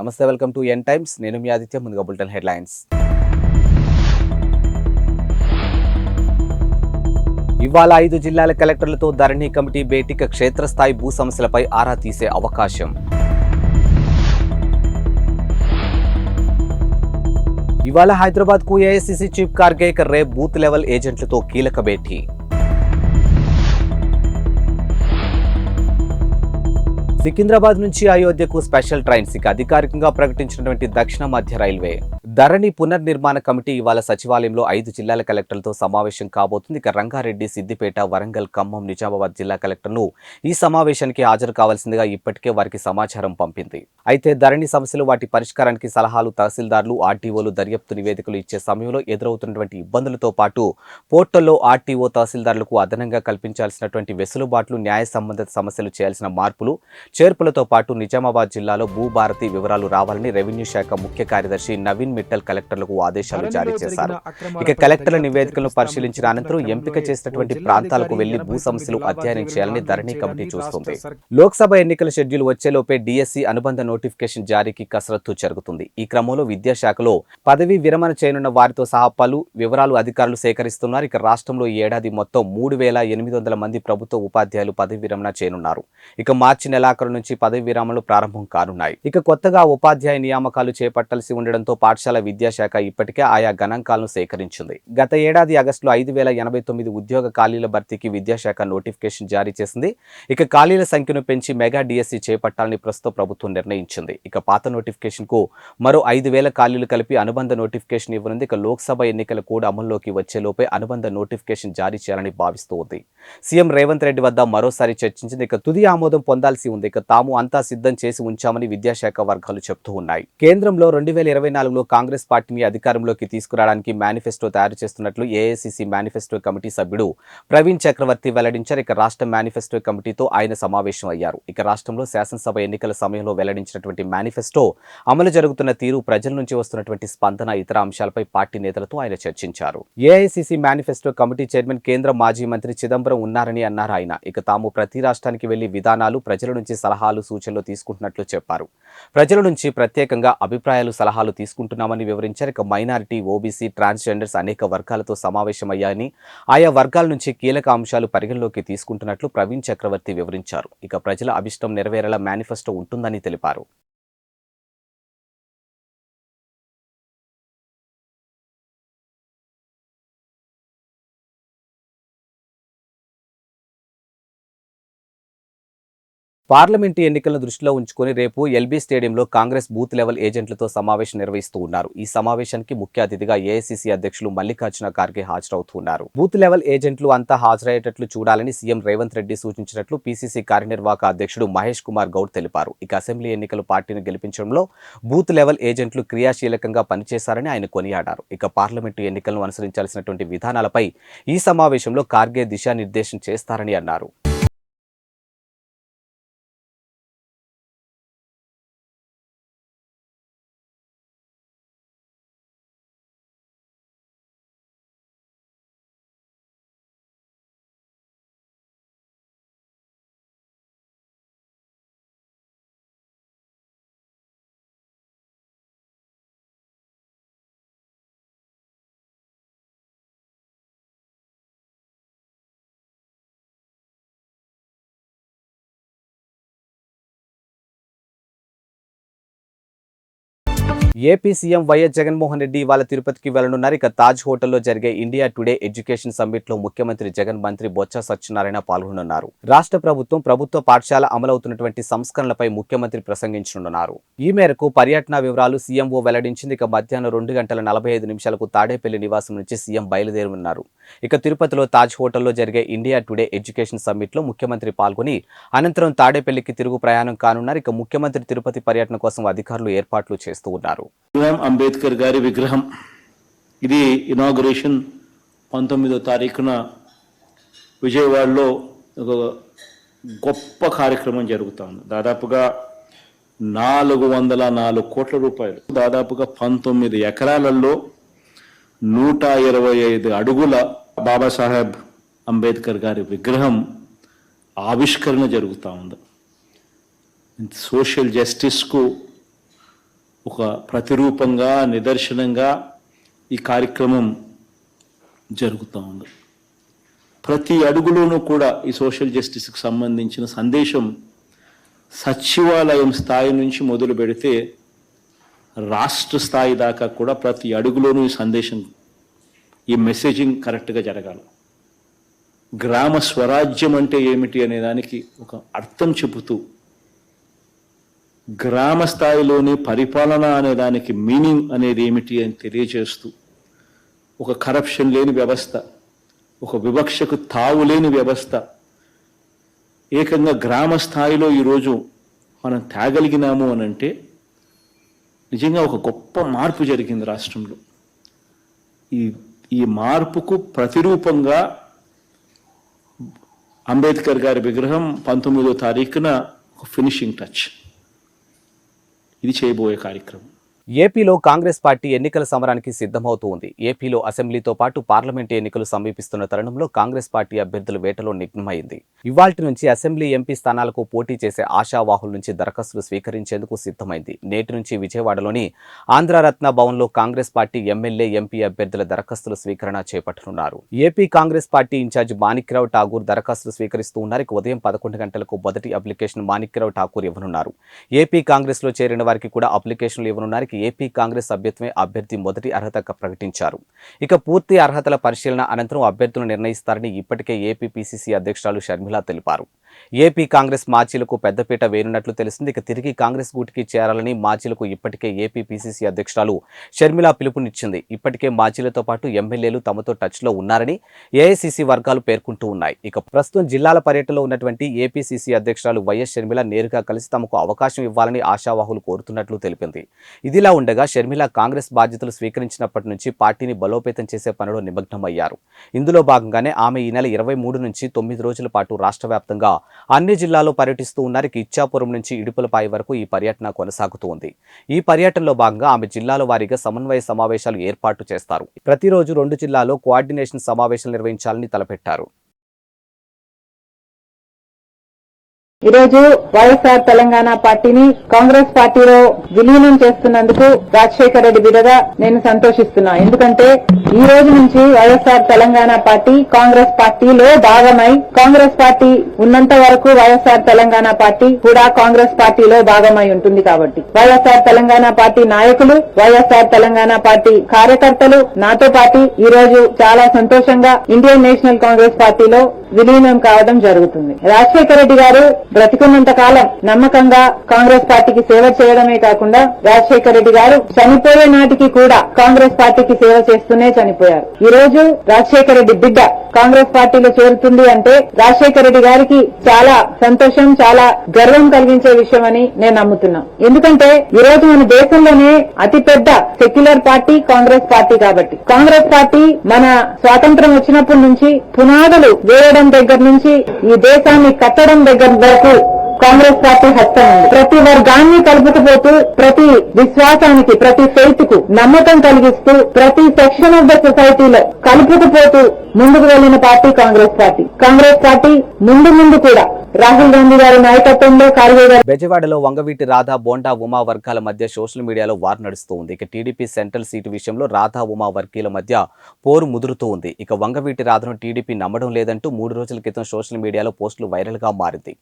నమస్తే, welcome to n times. నేను మీ ఆదిత్య. ముందుగా బులెటిన్ హెడ్లైన్స్. ఇవాళ 5 జిల్లాల కలెక్టర్లతో ధరణి కమిటీ భేటీకి క్షేత్రస్థాయి భూ సమస్యలపై ఆరా తీసే అవకాశం. ఇవాళ హైదరాబాద్కు ఏఐసీసీ చీఫ్ ఖార్గే, రేపు బూత్ లెవెల్ ఏజెంట్లతో కీలక భేటీ. సికింద్రాబాద్ నుంచి అయోధ్యకు స్పెషల్ ట్రైన్స్. ఇక అధికారికంగా ప్రకటించినటువంటి దక్షిణ మధ్య రైల్వే ధరణి పునర్నిర్మాణ కమిటీ ఇవాళ సచివాలయంలో 5 జిల్లాల కలెక్టర్లతో సమావేశం కాబోతుంది. ఇక రంగారెడ్డి, సిద్దిపేట, వరంగల్, ఖమ్మం, నిజామాబాద్ జిల్లా కలెక్టర్లు ఈ సమావేశానికి హాజరు కావాల్సిందిగా ఇప్పటికే వారికి సమాచారం పంపింది. అయితే ధరణి సమస్యలు, వాటి పరిష్కారానికి సలహాలు తహసీల్దార్లు, ఆర్టీఓలు దర్యాప్తు నివేదికలు ఇచ్చే సమయంలో ఎదురవుతున్నటువంటి ఇబ్బందులతో పాటు పోర్టల్లో ఆర్టీఓ, తహసీల్దార్లకు అదనంగా కల్పించాల్సినటువంటి వెసులుబాట్లు, న్యాయ సంబంధిత సమస్యలు, చేయాల్సిన మార్పులు చేర్పులతో పాటు నిజామాబాద్ జిల్లాలో భూభారతి వివరాలు రావాలని రెవెన్యూ శాఖ ముఖ్య కార్యదర్శి నవీన్ మిట్టల్ కలెక్టర్లకు ఆదేశాలు జారీ చేశారు. ఇక కలెక్టర్ల నివేదికలను పరిశీలించిన అనంతరం ఎంపిక చేసినటువంటి ప్రాంతాలకు వెళ్లి భూ సమస్యలు అధ్యయనం చేయాలని ధరణి కమిటీ చూస్తుంది. లోక్సభ ఎన్నికల షెడ్యూల్ వచ్చేలోపే డిఎస్సి అనుబంధ నోటిఫికేషన్ జారీకి కసరత్తు జరుగుతుంది. ఈ క్రమంలో విద్యాశాఖలో పదవీ విరమణ చేయనున్న వారితో సహా పలు వివరాలు అధికారులు సేకరిస్తున్నారు. ఇక రాష్ట్రంలో ఈ ఏడాది మొత్తం 3,800 మంది ప్రభుత్వ ఉపాధ్యాయులు పదవీ విరమణ చేయనున్నారు. ఇక మార్చి నెలాఖరు నుంచి పదవి విరామలు ప్రారంభం కానున్నాయి. ఇక కొత్తగా ఉపాధ్యాయ నియామకాలు చేపట్టాల్సి ఉండడంతో పాఠశాల విద్యాశాఖ ఇప్పటికే ఆయా గణాంకాలను సేకరించింది. గత ఏడాది ఆగస్టులో 5,089 ఉద్యోగ ఖాళీల భర్తీకి విద్యాశాఖ నోటిఫికేషన్ జారీ చేసింది. ఇక ఖాళీల సంఖ్యను పెంచి మెగా డిఎస్సి చేపట్టాలని ప్రస్తుత ప్రభుత్వం నిర్ణయించింది. ఇక పాత నోటిఫికేషన్ కు మరో 5,000 ఖాళీలు కలిపి అనుబంధ నోటిఫికేషన్ ఇవ్వనుంది. ఇక లోక్సభ ఎన్నికల కూడా అమల్లోకి వచ్చేలోపే అనుబంధ నోటిఫికేషన్ జారీ చేయాలని భావిస్తూ ఉంది. సీఎం రేవంత్ రెడ్డి వద్ద మరోసారి చర్చించింది. ఇక తుది ఆమోదం పొందాల్సి ఉంది. ఇక తాము అంతా సిద్ధం చేసి ఉంచామని విద్యాశాఖ వర్గాలు చెబుతూ ఉన్నాయి. కేంద్రంలో 2024లో కాంగ్రెస్ పార్టీని అధికారంలోకి తీసుకురావడానికి మేనిఫెస్టో తయారు చేస్తున్నట్లు ఏఐసీసీ మేనిఫెస్టో కమిటీ సభ్యుడు ప్రవీణ్ చక్రవర్తి వెల్లడించారు. ఇక రాష్ట్ర మేనిఫెస్టో కమిటీతో ఆయన సమావేశం అయ్యారు. ఇక రాష్ట్రంలో శాసనసభ ఎన్నికల సమయంలో వెల్లడించినటువంటి మేనిఫెస్టో అమలు జరుగుతున్న తీరు, ప్రజల నుంచి వస్తున్నటువంటి స్పందన, ఇతర అంశాలపై పార్టీ నేతలతో ఆయన చర్చించారు. ఏఐసీసీ మేనిఫెస్టో కమిటీ చైర్మన్ కేంద్ర మాజీ మంత్రి చిదంబరం ఉన్నారని అన్నారు ఆయన. ఇక తాము ప్రతి రాష్ట్రానికి వెళ్లి విధానాలు, ప్రజల నుంచి సలహాలు, సూచనలు తీసుకుంటున్నట్లు చెప్పారు. ప్రజల నుంచి ప్రత్యేకంగా అభిప్రాయాలు, సలహాలు తీసుకుంటున్నామని వివరించారు. ఇక మైనారిటీ, ఓబీసీ, ట్రాన్స్జెండర్స్ అనేక వర్గాలతో సమావేశమయ్యాయని, ఆయా వర్గాల నుంచి కీలక అంశాలు పరిగణలోకి తీసుకుంటున్నట్లు ప్రవీణ్ చక్రవర్తి వివరించారు. ఇక ప్రజల అభిష్టం నెరవేరేలా మేనిఫెస్టో ఉంటుందని తెలిపారు. పార్లమెంటు ఎన్నికలను దృష్టిలో ఉంచుకొని రేపు ఎల్బీ స్టేడియంలో కాంగ్రెస్ బూత్ లెవెల్ ఏజెంట్లతో సమావేశం నిర్వహిస్తూ ఉన్నారు. ఈ సమావేశానికి ముఖ్య అతిథిగా ఏఐసీసీ అధ్యక్షులు మల్లికార్జున ఖార్గే హాజరవుతున్నారు. బూత్ లెవెల్ ఏజెంట్లు అంతా హాజరయ్యేటట్లు చూడాలని సీఎం రేవంత్ రెడ్డి సూచించినట్లు పీసీసీ కార్యనిర్వాహక అధ్యక్షుడు మహేష్ కుమార్ గౌడ్ తెలిపారు. ఇక అసెంబ్లీ ఎన్నికలు పార్టీని గెలిపించడంలో బూత్ లెవెల్ ఏజెంట్లు క్రియాశీలకంగా పనిచేశారని ఆయన కొనియాడారు. ఇక పార్లమెంటు ఎన్నికలను అనుసరించాల్సినటువంటి విధానాలపై ఈ సమావేశంలో ఖార్గే దిశానిర్దేశం చేస్తారని అన్నారు. AP CM YS Jaganmohan Reddy ఇవాళ తిరుపతికి వెళ్లనున్నారు. ఇక తాజ్ హోటల్లో జరిగే ఇండియా టుడే ఎడ్యుకేషన్ సమ్మిట్ లో ముఖ్యమంత్రి జగన్, మంత్రి బొత్స సత్యనారాయణ పాల్గొనున్నారు. రాష్ట్ర ప్రభుత్వ పాఠశాల అమలవుతున్నటువంటి సంస్కరణలపై ముఖ్యమంత్రి ప్రసంగించనున్నారు. ఈ మేరకు పర్యటన వివరాలు సీఎంఓ వెల్లడించింది. ఇక మధ్యాహ్నం 2:45 తాడేపల్లి నివాసం నుంచి సీఎం బయలుదేరనున్నారు. ఇక తిరుపతిలో తాజ్ హోటల్లో జరిగే ఇండియా టుడే ఎడ్యుకేషన్ సమ్మిట్ లో ముఖ్యమంత్రి పాల్గొని అనంతరం తాడేపల్లికి తిరుగు ప్రయాణం కానున్నారు. ఇక ముఖ్యమంత్రి తిరుపతి పర్యటన కోసం అధికారులు ఏర్పాట్లు చేస్తూ ఉన్నారు. అంబేద్కర్ గారి విగ్రహం ఇది ఇనాగరేషన్ 19వ తారీఖున విజయవాడలో ఒక గొప్ప కార్యక్రమం జరుగుతుంది. దాదాపుగా 404 కోట్ల రూపాయలు, దాదాపుగా 19 ఎకరాలలో 125 అడుగుల బాబాసాహెబ్ అంబేద్కర్ గారి విగ్రహం ఆవిష్కరణ జరుగుతూ ఉంది. సోషల్ జస్టిస్కు ఒక ప్రతిరూపంగా నిదర్శనంగా ఈ కార్యక్రమం జరుగుతూ ఉంది. ప్రతి అడుగులోనూ కూడా ఈ సోషల్ జస్టిస్కి సంబంధించిన సందేశం సచివాలయం స్థాయి నుంచి మొదలు పెడితే రాష్ట్ర స్థాయి దాకా కూడా ప్రతి అడుగులోనూ ఈ సందేశం, ఈ మెసేజింగ్ కరెక్ట్గా జరగాలి. గ్రామ స్వరాజ్యం అంటే ఏమిటి అనే దానికి ఒక అర్థం చెబుతూ, గ్రామ స్థాయిలోని పరిపాలన అనే దానికి మీనింగ్ అనేది ఏమిటి అని తెలియజేస్తూ, ఒక కరప్షన్ లేని వ్యవస్థ, ఒక వివక్షకు తావు లేని వ్యవస్థ ఏకంగా గ్రామ స్థాయిలో ఈరోజు మనం తేగలిగినాము అని అంటే నిజంగా ఒక గొప్ప మార్పు జరిగింది రాష్ట్రంలో. ఈ మార్పుకు ప్రతిరూపంగా అంబేద్కర్ గారి విగ్రహం 19వ తారీఖున ఒక ఫినిషింగ్ టచ్ ఇది చేయబోయే కార్యక్రమం. ఏపీలో కాంగ్రెస్ పార్టీ ఎన్నికల సమరానికి సిద్ధమవుతూ ఉంది. ఏపీలో అసెంబ్లీతో పాటు పార్లమెంటు ఎన్నికలు సమీపిస్తున్న తరుణంలో కాంగ్రెస్ పార్టీ అభ్యర్థుల వేటలో నిగ్నమైంది. ఇవాల్టి నుంచి అసెంబ్లీ ఎంపీ స్థానాలకు పోటీ చేసే ఆశావాహుల నుంచి దరఖాస్తులు స్వీకరించేందుకు సిద్ధమైంది. నేటి నుంచి విజయవాడలోని ఆంధ్రరత్న భవన్లో కాంగ్రెస్ పార్టీ ఎమ్మెల్యే, ఎంపీ అభ్యర్థుల దరఖాస్తుల స్వీకరణ చేపట్టనున్నారు. AP Congress party in charge Manikrao Tagore దరఖాస్తులు స్వీకరిస్తూ ఉన్నారు. ఉదయం 11 గంటలకు మొదటి అప్లికేషన్ మాణిక్రావు ఠాకూర్ ఇవ్వనున్నారు. ఏపీ కాంగ్రెస్ లో చేరిన వారికి కూడా అప్లికేషన్లు ఇవ్వనున్నారు. ఏపీ కాంగ్రెస్ సభ్యత్వమే అభ్యర్థి మొదటి అర్హత ప్రకటించారు. ఇక పూర్తి అర్హతల పరిశీలన అనంతరం అభ్యర్థులను నిర్ణయిస్తారని ఇప్పటికే ఏపీ పిసిసి అధ్యక్షురాలు షర్మిల తెలిపారు. ఏపీ కాంగ్రెస్ మాజీలకు పెద్దపీట వేనున్నట్లు తెలిసింది. ఇక తిరిగి కాంగ్రెస్ గూటికి చేరాలని మాజీలకు ఇప్పటికే ఏపీ పిసిసి అధ్యక్షురాలు షర్మిల పిలుపునిచ్చింది. ఇప్పటికే మాజీలతో పాటు ఎమ్మెల్యేలు తమతో టచ్లో ఉన్నారని ఏఐసిసి వర్గాలు పేర్కొంటూ ఉన్నాయి. ఇక ప్రస్తుతం జిల్లాల పర్యటనలో ఉన్నటువంటి ఏపీసీసీ అధ్యక్షురాలు వైఎస్ షర్మిల నేరుగా కలిసి తమకు అవకాశం ఇవ్వాలని ఆశావాహులు కోరుతున్నట్లు తెలిపింది. ఇదిలా ఉండగా షర్మిల కాంగ్రెస్ బాధ్యతలు స్వీకరించినప్పటి నుంచి పార్టీని బలోపేతం చేసే పనిలో నిమగ్నమయ్యారు. ఇందులో భాగంగానే ఆమె ఈ నెల 23 నుంచి 9 రోజుల పాటు రాష్ట్ర వ్యాప్తంగా అన్ని జిల్లాల్లో పర్యటిస్తూ ఉన్నారు. ఇచ్చాపురం నుంచి ఇడుపులపాయి వరకు ఈ పర్యటన కొనసాగుతూ ఉంది. ఈ పర్యటనలో భాగంగా ఆమె జిల్లాల వారీగా సమన్వయ సమావేశాలు ఏర్పాటు చేస్తారు. ప్రతిరోజు 2 జిల్లాల్లో కోఆర్డినేషన్ సమావేశాలు నిర్వహించాలని తలపెట్టారు. ఈరోజు వైఎస్ఆర్ తెలంగాణ పార్టీని కాంగ్రెస్ పార్టీలో విలీనం చేస్తున్నందుకు రాజశేఖర రెడ్డి బిడ్డగా నేను సంతోషిస్తున్నా. ఎందుకంటే ఈ రోజు నుంచి వైఎస్ఆర్ తెలంగాణ పార్టీ కాంగ్రెస్ పార్టీలో భాగమై, కాంగ్రెస్ పార్టీ ఉన్నంత వరకు వైఎస్ఆర్ తెలంగాణ పార్టీ కూడా కాంగ్రెస్ పార్టీలో భాగమై ఉంటుంది. కాబట్టి వైఎస్ఆర్ తెలంగాణ పార్టీ నాయకులు, వైఎస్ఆర్ తెలంగాణ పార్టీ కార్యకర్తలు నాతో పాటు ఈ రోజు చాలా సంతోషంగా ఇండియన్ నేషనల్ కాంగ్రెస్ పార్టీలో విలీనం కావడం జరుగుతుంది. రాజశేఖర రెడ్డి గారు బ్రతికున్నంత కాలం నమ్మకంగా కాంగ్రెస్ పార్టీకి సేవ చేయడమే కాకుండా రాజశేఖర రెడ్డి గారు చనిపోయే నాటికి కూడా కాంగ్రెస్ పార్టీకి సేవ చేస్తూనే చనిపోయారు. ఈ రోజు రాజశేఖర రెడ్డి బిడ్డ కాంగ్రెస్ పార్టీలో చేరుతుంది అంటే రాజశేఖర రెడ్డి గారికి చాలా సంతోషం, చాలా గర్వం కలిగించే విషయం అని నేను నమ్ముతున్నా. ఎందుకంటే ఈ రోజు మన దేశంలోనే అతిపెద్ద సెక్యులర్ పార్టీ కాంగ్రెస్ పార్టీ. కాబట్టి కాంగ్రెస్ పార్టీ మన స్వాతంత్రం వచ్చినప్పటి నుంచి పునాదులు వేయడం దగ్గర నుంచి ఈ దేశాన్ని కట్టడం దగ్గర వరకు కాంగ్రెస్ పార్టీ హస్తం ఉంది. ప్రతి వర్గాన్ని కలుపుకుపోతూ, ప్రతి విశ్వాసానికి, ప్రతి ఫెయిత్ కు నమ్మకం కలిగిస్తూ, ప్రతి సెక్షన్ ఆఫ్ ద సొసైటీలో కలుపుకుపోతూ ముందుకు వెళ్లిన party Congress party. Congress party ముందు కూడా రాహుల్ గాంధీ గారి నాయకత్వంలో బెజవాడలో వంగవీటి రాధా, బోండా ఉమా వర్గాల మధ్య సోషల్ మీడియాలో వార్ నడుస్తూ ఉంది. ఇక టీడీపీ సెంట్రల్ సీటు విషయంలో రాధా, ఉమా వర్గీయుల మధ్య పోరు ముదురుతూ ఉంది. ఇక వంగవీటి రాధను టీడీపీ నమ్మడం లేదంటూ 3 రోజుల క్రితం సోషల్ మీడియాలో పోస్టులు వైరల్ గా మారింది.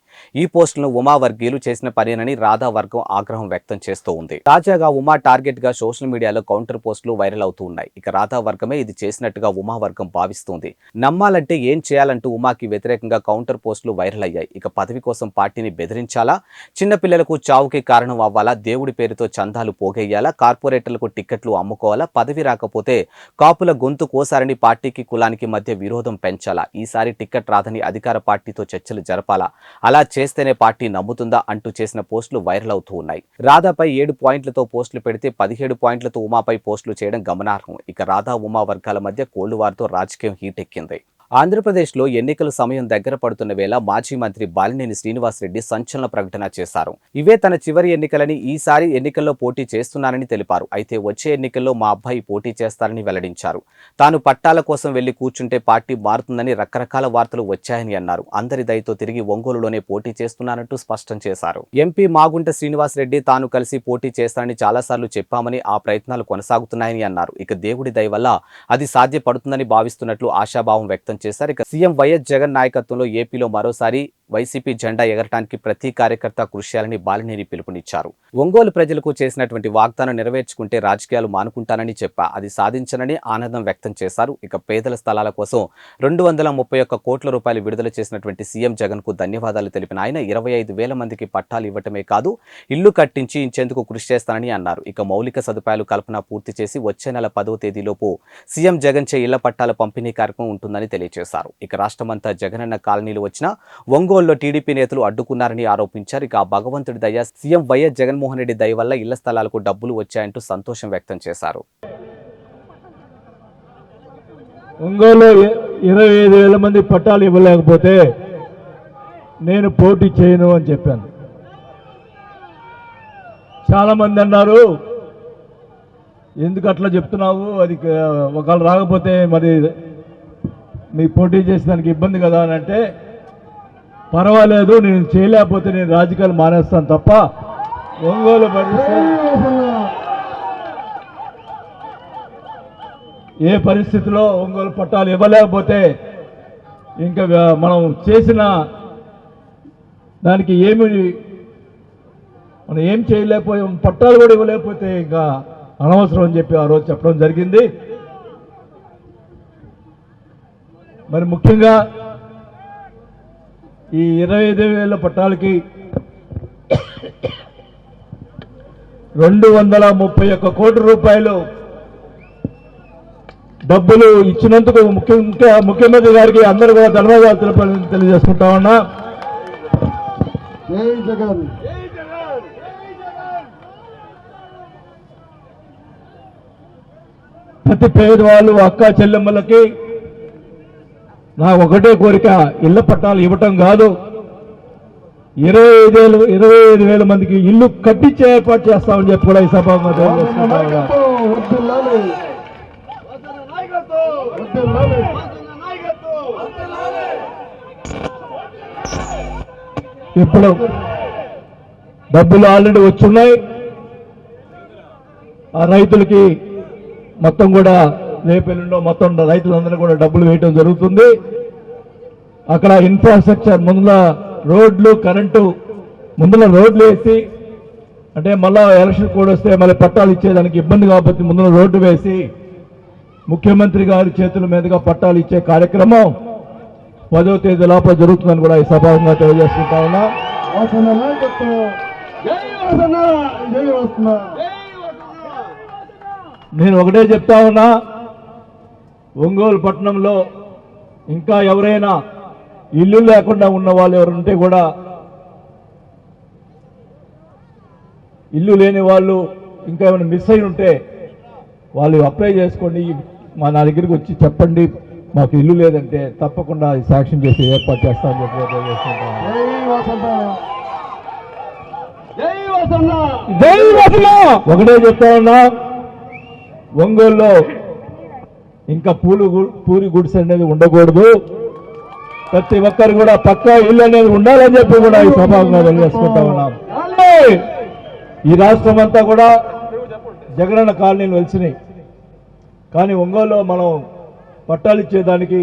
ఈ పోస్టులను ఉమా వర్గీయులు చేసిన పనేనని రాధా వర్గం ఆగ్రహం వ్యక్తం చేస్తూ ఉంది. తాజాగా ఉమా టార్గెట్ గా సోషల్ మీడియాలో కౌంటర్ పోస్టులు వైరల్ అవుతూ ఉన్నాయి. ఇక రాధా వర్గమే ఇది చేసినట్టుగా ఉమా వర్గం భావిస్తుంది. నమ్మాలంటే ఏం చేయాలంటూ ఉమాకి వ్యతిరేకంగా కౌంటర్ పోస్టులు వైరల్ అయ్యాయి. ఇక పదవి కోసం పార్టీని బెదిరించాలా, చిన్నపిల్లలకు చావుకి కారణం అవ్వాలా, దేవుడి పేరుతో చందాలు పోగేయాలా, కార్పొరేటర్లకు టిక్కెట్లు అమ్ముకోవాలా, పదవి రాకపోతే కాపుల గొంతు కోసారని పార్టీకి కులానికి మధ్య విరోధం పెంచాలా, ఈసారి టిక్కెట్ రాదని అధికార పార్టీతో చర్చలు జరపాలా, అలా చేస్తేనే పార్టీ నమ్ముతుందా అంటూ చేసిన పోస్టులు వైరల్ అవుతూ ఉన్నాయి. రాధాపై 7 పాయింట్లతో పోస్టులు పెడితే 17 పాయింట్లతో ఉమాపై పోస్టులు చేయడం గమనార్హం. ఇక రాధా, ఉమా వర్గాల మధ్య కోల్డ్ వార్తో రాజకీయం హీట్ ఎక్కింది. ఆంధ్రప్రదేశ్లో ఎన్నికల సమయం దగ్గర పడుతున్న వేళ మాజీ మంత్రి బాలినేని శ్రీనివాసరెడ్డి సంచలన ప్రకటన చేశారు. ఇవే తన చివరి ఎన్నికలని, ఈసారి ఎన్నికల్లో పోటీ చేస్తున్నానని తెలిపారు. అయితే వచ్చే ఎన్నికల్లో మా అబ్బాయి పోటీ చేస్తారని వెల్లడించారు. తాను పట్టాల కోసం వెళ్లి కూర్చుంటే పార్టీ మారుతుందని రకరకాల వార్తలు వచ్చాయని అన్నారు. అందరి దయతో తిరిగి ఒంగోలులోనే పోటీ చేస్తున్నానంటూ స్పష్టం చేశారు. ఎంపీ మాగుంట శ్రీనివాసరెడ్డి తాను కలిసి పోటీ చేస్తానని చాలాసార్లు చెప్పామని, ఆ ప్రయత్నాలు కొనసాగుతున్నాయని అన్నారు. ఇక దేవుడి దయ వల్ల అది సాధ్యపడుతుందని భావిస్తున్నట్లు ఆశాభావం వ్యక్తం చేశారు. ఇక సీఎం వైఎస్ జగన్ నాయకత్వంలో ఏపీలో మరోసారి వైసీపీ జెండా ఎగరటానికి ప్రతి కార్యకర్త కృషి చేయాలని బాలినేని పిలుపునిచ్చారు. ఒంగోలు ప్రజలకు చేసినటువంటి వాగ్దానం నెరవేర్చుకుంటే రాజకీయాలు మానుకుంటానని చెప్పా, అది సాధించనని ఆనందం వ్యక్తం చేశారు. ఇక పేదల స్థలాల కోసం 231 కోట్ల రూపాయలు విడుదల చేసినటువంటి సీఎం జగన్ కు ధన్యవాదాలు తెలిపిన ఆయన 25,000 మందికి పట్టాలు ఇవ్వటమే కాదు, ఇల్లు కట్టించి ఇచ్చేందుకు కృషి చేస్తానని అన్నారు. ఇక మౌలిక సదుపాయాలు కల్పన పూర్తి చేసి వచ్చే నెల 10వ తేదీలోపు సీఎం జగన్ చే ఇళ్ల పట్టాల పంపిణీ కార్యక్రమం ఉంటుందని తెలియజేశారు. ఇక రాష్ట్రమంతా జగనన్న కాలనీలు వచ్చినా ఒంగోలులో టీడీపీ నేతలు అడ్డుకున్నారని ఆరోపించారు. ఇక భగవంతుడి దయ, సీఎం వైఎస్ జగన్మోహన్ రెడ్డి దయ వల్ల ఇళ్ల స్థలాలకు డబ్బులు వచ్చాయంటూ సంతోషం వ్యక్తం చేశారు. ఒంగోలు 25,000 మంది పట్టాలు ఇవ్వలేకపోతే నేను పోటీ చేయను అని చెప్పాను. చాలా మంది అన్నారు, ఎందుకు అట్లా చెప్తున్నావు, అది ఒకవేళ రాకపోతే మరి మీ పోటీ చేసేదానికి ఇబ్బంది కదా అని అంటే, పర్వాలేదు, నేను చేయలేకపోతే నేను రాజకీయాలు మానేస్తాను తప్ప ఒంగోలు ఏ పరిస్థితిలో ఒంగోలు పట్టాలు ఇవ్వలేకపోతే ఇంకా మనం చేసిన దానికి మనం ఏం చేయలేకపోయాం, పట్టాలు కూడా ఇవ్వలేకపోతే ఇంకా అనవసరం అని చెప్పి ఆ రోజు చెప్పడం జరిగింది. మరి ముఖ్యంగా ఈ 25,000 పట్టాలకి 231 కోట్ల రూపాయలు డబ్బులు ఇచ్చినందుకు ముఖ్యమంత్రి గారికి అందరూ కూడా ధన్యవాదాలు తెలియజేసుకుంటా ఉన్నా. జై జగన్. ప్రతి పేదవాళ్ళు, అక్క చెల్లెమ్మలకి నా ఒకటే కోరిక, ఇళ్ల పట్టాలు ఇవ్వటం కాదు, 25,000 మందికి ఇల్లు కట్టించే ఏర్పాటు చేస్తామని చెప్పి కూడా ఈ సభ ఇప్పుడు డబ్బులు ఆల్రెడీ వచ్చున్నాయి. ఆ రైతులకి మొత్తం కూడా రేపెల్లుండో మొత్తం రైతులందరూ కూడా డబ్బులు వేయటం జరుగుతుంది. అక్కడ ఇన్ఫ్రాస్ట్రక్చర్ ముందుల రోడ్లు, కరెంటు ముందుల రోడ్లు వేసి, అంటే మళ్ళా ఎలక్షన్ కోడ్ వస్తే మళ్ళీ పట్టాలు ఇచ్చేదానికి ఇబ్బంది కాబట్టి ముందుల రోడ్డు వేసి ముఖ్యమంత్రి గారి చేతుల మీదుగా పట్టాలు ఇచ్చే కార్యక్రమం 10వ తేదీ లోపల జరుగుతుందని కూడా ఈ సభాముఖంగా తెలియజేసుకుంటా ఉన్నా. నేను ఒకటే చెప్తా ఉన్నా, ఒంగోలు పట్టణంలో ఇంకా ఎవరైనా ఇల్లు లేకుండా ఉన్న వాళ్ళు ఎవరుంటే కూడా, ఇల్లు లేని వాళ్ళు ఇంకా ఏమైనా మిస్ అయి ఉంటే వాళ్ళు అప్లై చేసుకోండి, నా దగ్గరికి వచ్చి చెప్పండి, మాకు ఇల్లు లేదంటే తప్పకుండా శాంక్షన్ చేసి ఏర్పాటు చేస్తామని చెప్పి ఒకటే చెప్తా ఉన్నా, ఒంగోలులో ఇంకా పూరి గుడిసె అనేది ఉండకూడదు, ప్రతి ఒక్కరు కూడా పక్కా ఇల్లు అనేది ఉండాలని చెప్పి కూడా ఈ సభగా తెలియజేసుకుంటా ఉన్నాం. ఈ రాష్ట్రం అంతా కూడా జగనన్న కాలనీలు వెలిసినాయి, కానీ ఒంగోలులో మనం పట్టాలు ఇచ్చేదానికి,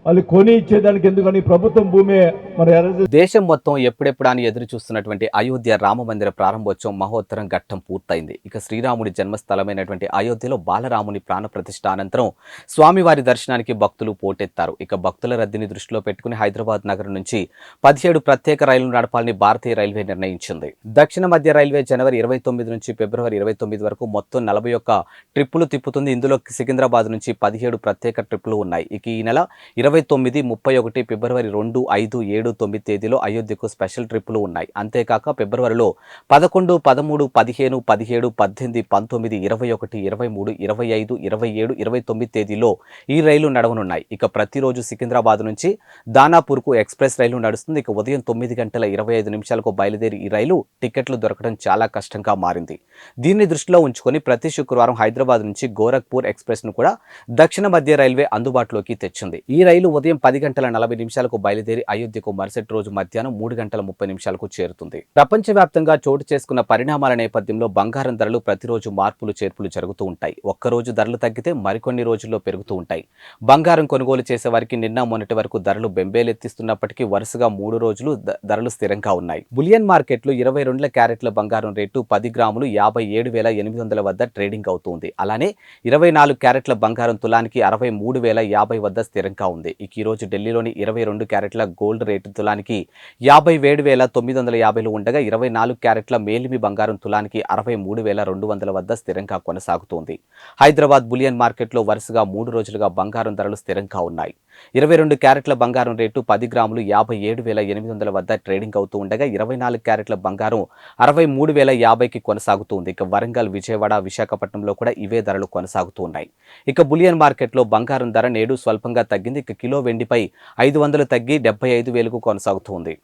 వాళ్ళు కొని ఇచ్చేదానికి ఎందుకని ప్రభుత్వం భూమి మరి దేశం మొత్తం ఎప్పుడెప్పుడు అని ఎదురు చూస్తున్నటువంటి అయోధ్య రామ మందిర ప్రారంభోత్సవం మహోత్తరం ఘట్టం పూర్తయింది. ఇక శ్రీరాముడి జన్మస్థలమైనటువంటి అయోధ్యలో బాలరాముని ప్రాణ ప్రతిష్ఠ అనంతరం స్వామివారి దర్శనానికి భక్తులు పోటెత్తారు. ఇక భక్తుల రద్దీని దృష్టిలో పెట్టుకుని హైదరాబాద్ నగరం నుంచి 17 ప్రత్యేక రైళ్లు నడపాలని భారతీయ రైల్వే నిర్ణయించింది. దక్షిణ మధ్య రైల్వే జనవరి 29 నుంచి ఫిబ్రవరి 29 వరకు మొత్తం 41 ట్రిప్పులు తిప్పుతుంది. ఇందులో సికింద్రాబాద్ నుంచి 17 ప్రత్యేక ట్రిప్పులు ఉన్నాయి. ఇక ఈ నెల 29, 31, ఫిబ్రవరి 2, 5, 7, 7, 9 తేదీలో అయోధ్యకు స్పెషల్ ట్రిప్పులు ఉన్నాయి. అంతేకాక ఫిబ్రవరిలో 11, 13, 15, 17, 18, 19, 21, 23, 25, 27, 29 తేదీలో ఈ రైలు నడవనున్నాయి. ఇక ప్రతిరోజు సికింద్రాబాద్ నుంచి దానాపూర్కు ఎక్స్ప్రెస్ రైలు నడుస్తుంది. ఇక ఉదయం 9:25 బయలుదేరి ఈ రైలు టికెట్లు దొరకడం చాలా కష్టంగా మారింది. దీన్ని దృష్టిలో ఉంచుకొని ప్రతి శుక్రవారం హైదరాబాద్ నుంచి గోరఖ్పూర్ ఎక్స్ప్రెస్ ను కూడా దక్షిణ మధ్య రైల్వే అందుబాటులోకి తెచ్చింది. ఈ రైలు ఉదయం 10:40 బయలుదేరి అయోధ్యకు మరుసటి రోజు మధ్యాహ్నం 3:30 చేరుతుంది. ప్రపంచవ్యాప్తంగా చోటు చేసుకున్న పరిణామాల నేపథ్యంలో బంగారం ధరలు ప్రతిరోజు మార్పులు చేర్పులు జరుగుతూ ఉంటాయి. ఒక్కరోజు ధరలు తగ్గితే మరికొన్ని రోజుల్లో పెరుగుతూ ఉంటాయి. బంగారం కొనుగోలు చేసే వారికి నిన్న మొన్నటి వరకు ధరలు బెంబేలెత్తిస్తున్నప్పటికీ వరుసగా 3 రోజులు ధరలు స్థిరంగా ఉన్నాయి. బులియన్ మార్కెట్లో 22 క్యారెట్ల బంగారం రేటు 10 గ్రాములు 57,800 వద్ద ట్రేడింగ్ అవుతుంది. అలానే 24 క్యారెట్ల బంగారం తులానికి 63,050 వద్ద స్థిరంగా ఉంది. ఇక ఈ రోజు ఢిల్లీలోని 22 క్యారెట్ల గోల్డ్ రేటు తులానికి 57,950 ఉండగా 24 క్యారెట్ల మేలిమి బంగారం తులానికి 63,200 వద్ద స్థిరంగా కొనసాగుతోంది. హైదరాబాద్ బులియన్ మార్కెట్లో వరుసగా 3 రోజులుగా బంగారం ధరలు స్థిరంగా ఉన్నాయి. 22 క్యారెట్ల బంగారం రేటు 10 గ్రాములు 57,800 వద్ద ట్రేడింగ్ అవుతూ ఉండగా 24 క్యారెట్ల బంగారం 63,050కి కొనసాగుతుంది. ఇక వరంగల్, విజయవాడ, విశాఖపట్నంలో కూడా ఇవే ధరలు కొనసాగుతూ ఉన్నాయి. ఇక బులియన్ మార్కెట్లో బంగారం ధర నేడు స్వల్పంగా తగ్గింది. ఇక కిలో వెండిపై 500 తగ్గి 75,000కు కొనసాగుతుంది.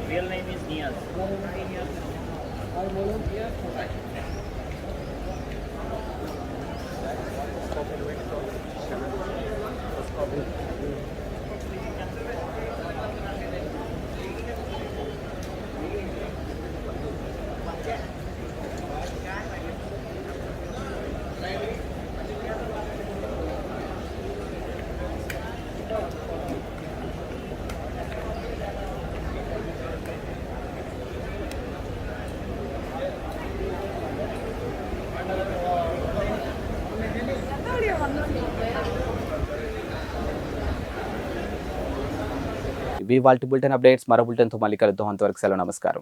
Real name is Niaz. ఇవి వాల్టి బులెటిన్ అప్డేట్స్. మరో బులెటిన్తో మళ్ళీ కలుద్దాం. అంతవరకు సెలవు, నమస్కారం.